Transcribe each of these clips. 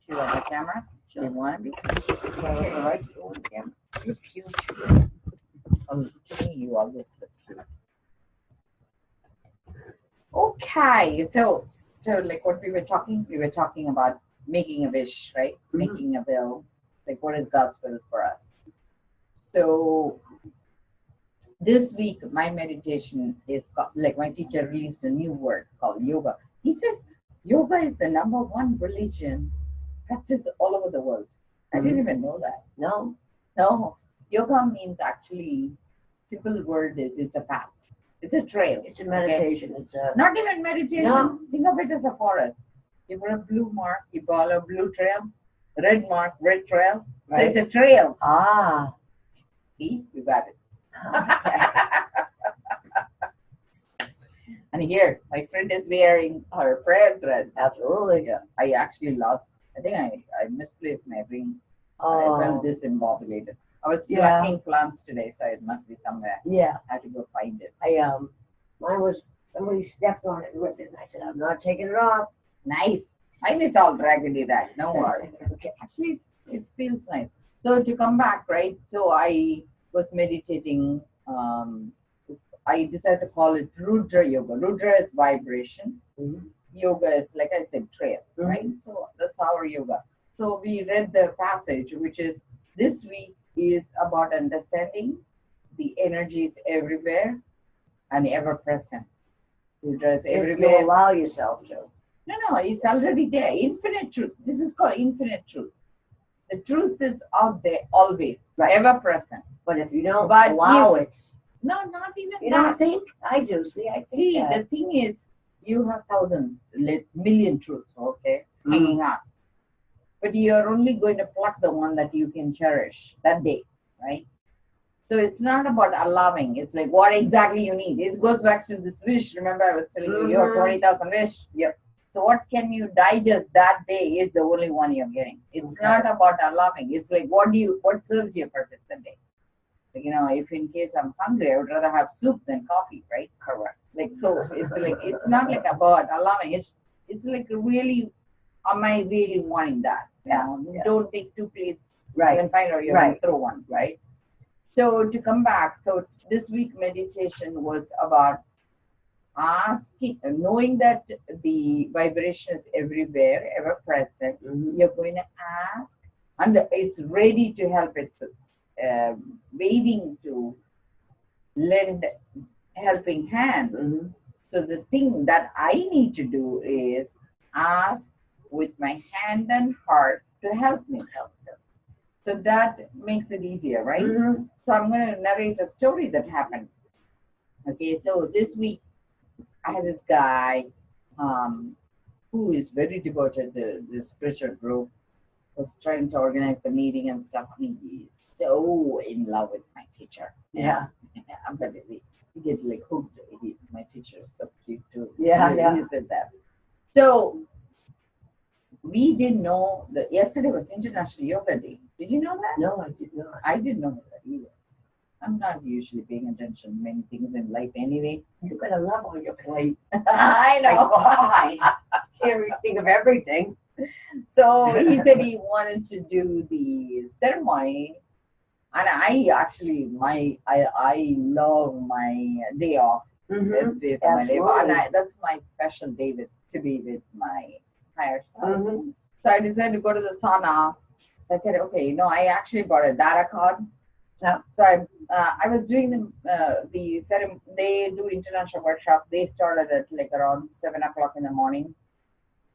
you on the camera? Sure. You want to be? Okay. Right over the camera. You're cute. To me, you always look cute. Okay, so like what we were talking about making a wish, right? Mm-hmm. Making a will. Like what is God's will for us? So this week, my meditation is like my teacher released a new word called yoga. He says yoga is the #1 religion practiced all over the world. I didn't even know that. No. Yoga means actually, simple word is it's a path. It's a trail. It's a meditation. Okay? It's a Not even meditation. No. Think of it as a forest. You put a blue mark, you follow a blue trail, red mark, red trail. Right. So it's a trail. Ah. See, you got it. Okay. And here, my friend is wearing her prayer thread. Absolutely. Yeah, I actually lost. I think I misplaced my ring. Oh. I felt disembobulated. I was Yeah. plucking plants today, so it must be somewhere. Yeah. I had to go find it. Mine was somebody stepped on it and ripped it, and I said, I'm not taking it off. Nice. Mine is all raggedy that. No worries. Okay. Actually, it feels nice. So to come back, right? So I was meditating. I decided to call it RudraYoga. Rudra is vibration. Mm-hmm. Yoga is, like I said, trail, right? So that's our yoga. So we read the passage, which is this week is about understanding the energies everywhere and ever present. Rudra is If you everywhere. allow yourself to. No, it's already there. Infinite truth. This is called infinite truth. The truth is out there always, Right. ever present. But if you don't But allow it, No, not even you that. don't think? I do. See, I think See, that. the thing is, you have thousands, million truths, okay, hanging out. But you're only going to pluck the one that you can cherish that day, right? So it's not about allowing. It's like what exactly you need. It goes back to this wish. Remember, I was telling you, you have 20,000 wish. Yep. So what can you digest that day is the only one you're getting. It's not about allowing. It's like what serves your purpose that day. Like, if in case I'm hungry, I would rather have soup than coffee, right? Correct. Like, so it's not like about allowing. It's like really, am I really wanting that? Yeah. Don't take 2 plates. Right. Then find out you're going to throw one, right? So to come back, so this week meditation was about asking, knowing that the vibration is everywhere, ever present. You're going to ask, and it's ready to help itself, waiting to lend helping hand. So the thing that I need to do is ask with my hand and heart to help me help them. So that makes it easier, right? So I'm going to narrate a story that happened. Okay, so this week I had this guy who is very devoted to this spiritual group, was trying to organize the meeting and stuff. He is so in love with my teacher. Yeah. But he get like hooked. My teacher is so cute too. Yeah. You said that. So we didn't know that yesterday was International Yoga Day. Did you know that? No, I did not. I didn't know that either. I'm not usually paying attention to many things in life anyway. You got a lot on your plate. I know. I can't really think of everything. So he said he wanted to do the ceremony, and I actually I love my day off. Let's say so my day off, and that's my special day to be with my higher self. So I decided to go to the sauna. So I said, okay, I actually bought a data card. Yeah. So I was doing the ceremony. They do international workshop. They started at like around 7 o'clock in the morning.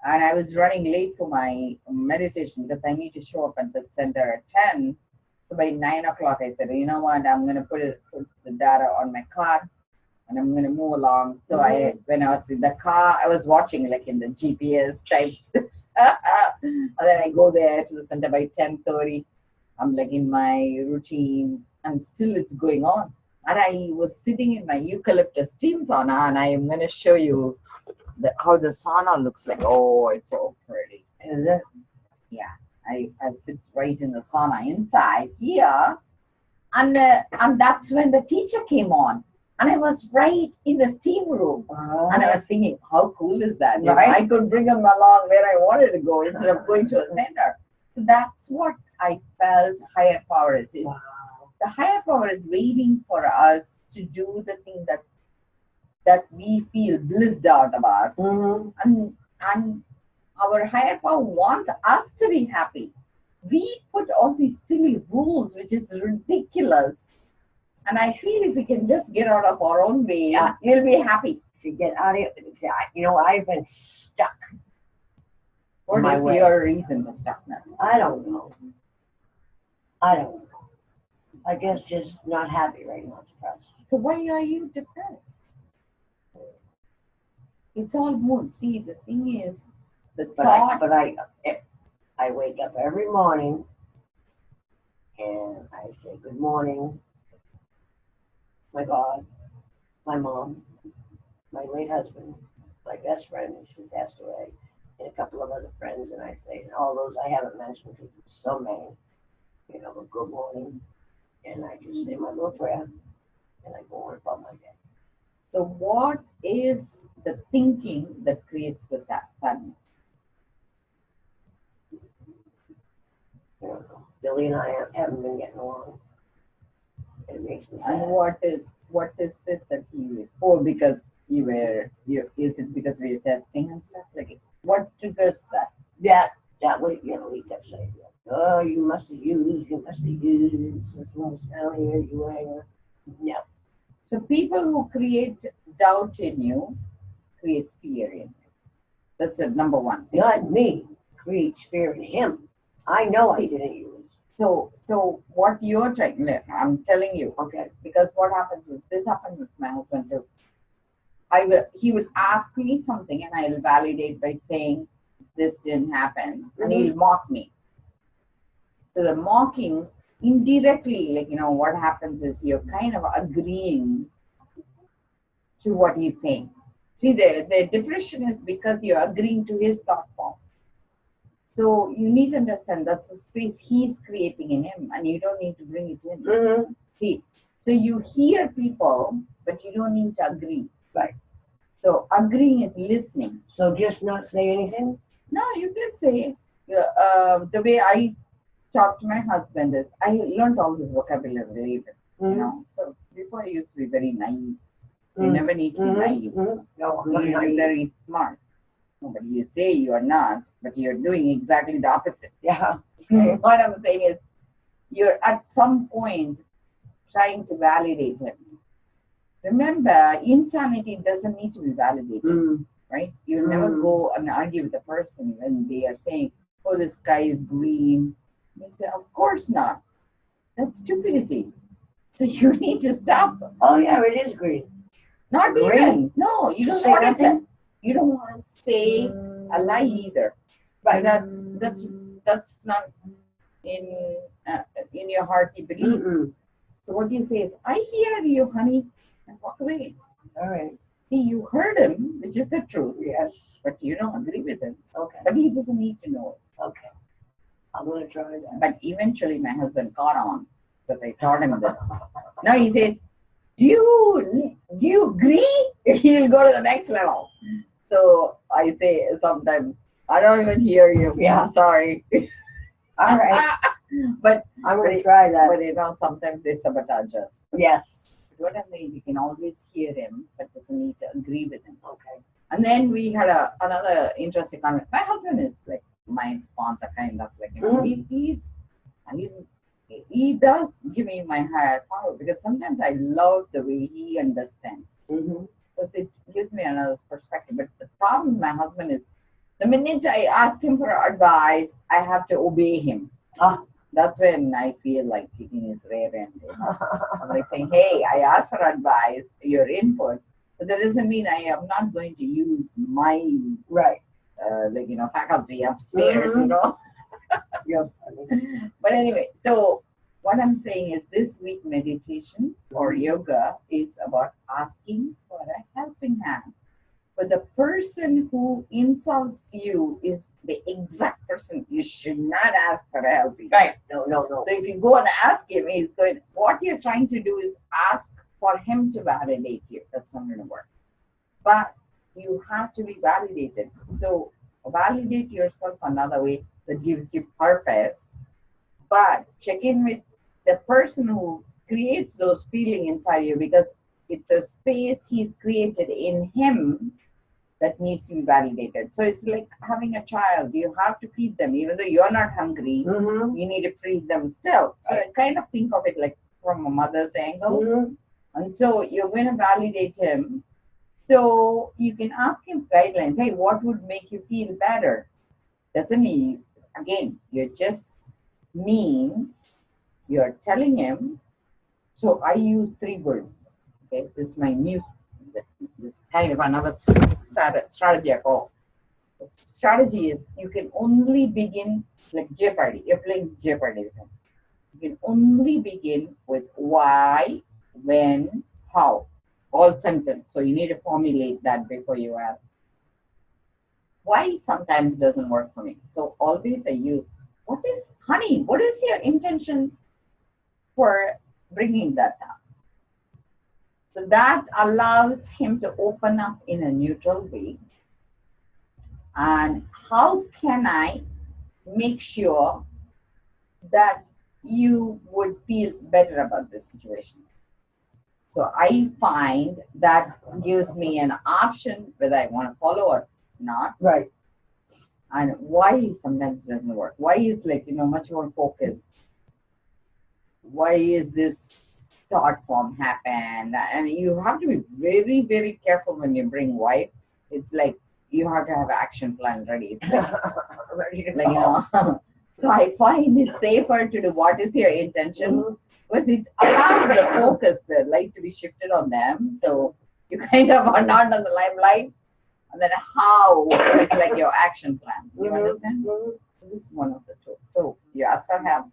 And I was running late for my meditation because I need to show up at the center at 10. So by 9 o'clock, I said, you know what, I'm going to put the data on my card and I'm going to move along. So when I was in the car, I was watching like in the GPS type. And then I go there to the center by 10:30. I'm like in my routine and still it's going on. And I was sitting in my eucalyptus steam sauna, and I am going to show you how the sauna looks like. Oh, it's so pretty. Is it? Yeah. I sit right in the sauna inside here. And that's when the teacher came on. And I was right in the steam room. And I was thinking, how cool is that? You know, Right. I could bring them along where I wanted to go instead of going to a center. So that's what I felt higher power is. It's, Wow. the higher power is waiting for us to do the thing that we feel blissed out about. And our higher power wants us to be happy. We put all these silly rules, which is ridiculous. And I feel if we can just get out of our own way, Yeah. we'll be happy. To get out of it, you know, I've been stuck. What My is way. your reason for stuckness? I don't know. I guess just not happy right now, depressed. So why are you depressed? It's all mood. See, the thing is, the thought. But I wake up every morning and I say good morning, my God, my mom, my late husband, my best friend who passed away, and a couple of other friends, and I say, and all those I haven't mentioned because it's so many, you know, but good morning, and I just say my little prayer, and I go on about my day. So what is the thinking that creates the sadness? You know, Billy and I haven't been getting along. It makes me sad. And what is it that you? Oh, because you were. Is it because we were testing and stuff? Like, what triggers that? That way, you know, he kept saying, "Oh, you must have used. This was down here. You were no." So people who create doubt in you creates fear in you. That's the number one thing. Not me. Creates fear in him. I know I didn't use. So what you're trying, I'm telling you, Okay. because what happens is, this happened with my husband too. He will ask me something and I'll validate by saying this didn't happen, and he'll mock me. So the mocking indirectly, like, you know, what happens is you're kind of agreeing to what he's saying. See, the depression is because you're agreeing to his thought form. So you need to understand that's the space he's creating in him, and you don't need to bring it in. See, so you hear people, but you don't need to agree. Right. So agreeing is listening. So just not say anything? No, you can say, the way I talk to my husband is, I learned all this vocabulary later, you know. So before I used to be very naive. You never need to be naive. No, I'm You not need to be naive. very smart. No, but you say you are not, but you're doing exactly the opposite. Yeah. What I'm saying is, you're at some point trying to validate him. Remember, insanity doesn't need to be validated, right? You never go and argue with a person when they are saying, oh, the sky is green. You say, of course not. That's stupidity. So you need to stop. Oh yeah, it is green. Not Green. Even. No, you don't Say want nothing? You don't want to say a lie either. Right. So that's not in your heart you believe. So what you say is, I hear you, honey, and walk away. All right. See, you heard him, which is the truth, Yes. but you don't agree with him. Okay. But he doesn't need to know it. Okay. I'm gonna try that. But eventually my husband caught on because I taught him this. Now he says, do you agree? He'll go to the next level. So I say sometimes, I don't even hear you. Yeah. Sorry. All right. But I'm gonna try that. But you know, sometimes they sabotage us. Yes. What I'm saying is, you can always hear him, but doesn't need to agree with him. Okay. And then we had another interesting comment. My husband is like my sponsor, kind of like, you know, he does give me my higher power, because sometimes I love the way he understands. Because it gives me another perspective. But the problem with my husband is, the minute I ask him for advice, I have to obey him. That's when I feel like kicking his rear end. I'm like saying, hey, I asked for advice, your input, but that doesn't mean I am not going to use my Right. faculty upstairs, you know. Yep. But anyway, so what I'm saying is, this week meditation or yoga is about asking for a helping hand. But the person who insults you is the exact person you should not ask for help. Right. No. So if you go and ask him, he's going, what you're trying to do is ask for him to validate you. That's not going to work. But you have to be validated. So validate yourself another way that gives you purpose. But check in with the person who creates those feelings inside you, because it's a space he's created in him that needs to be validated. So it's like having a child. You have to feed them. Even though you're not hungry, you need to feed them still. So I kind of think of it like from a mother's angle. And so you're going to validate him. So you can ask him guidelines. Hey, what would make you feel better? Doesn't mean, again, you're just means you're telling him. So I use 3 words. Okay, this is my new, this kind of another strategy I call. The strategy is you can only begin like Jeopardy. You're playing Jeopardy with him. You can only begin with why, when, how. All sentence. So you need to formulate that before you ask. Why sometimes doesn't work for me. So always I use, honey, what is your intention for bringing that up? So that allows him to open up in a neutral way. And how can I make sure that you would feel better about this situation? So I find that gives me an option whether I want to follow or not. Right. And why sometimes doesn't work. Why is like, much more focused. Why is this thought form happen? And you have to be very, very careful when you bring why. It's like you have to have action plan ready. It's like, Ready to like go. So I find it safer to do what is your intention, because it allows the focus, the light to be shifted on them. So you kind of are not on the limelight. And then how is like your action plan. You understand? This is one of the two. So you ask for help,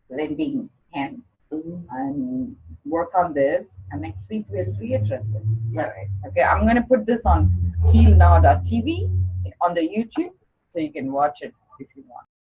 lending hand, and work on this, and next week we'll readdress it. Right. Okay, I'm going to put this on healnow.tv on the YouTube so you can watch it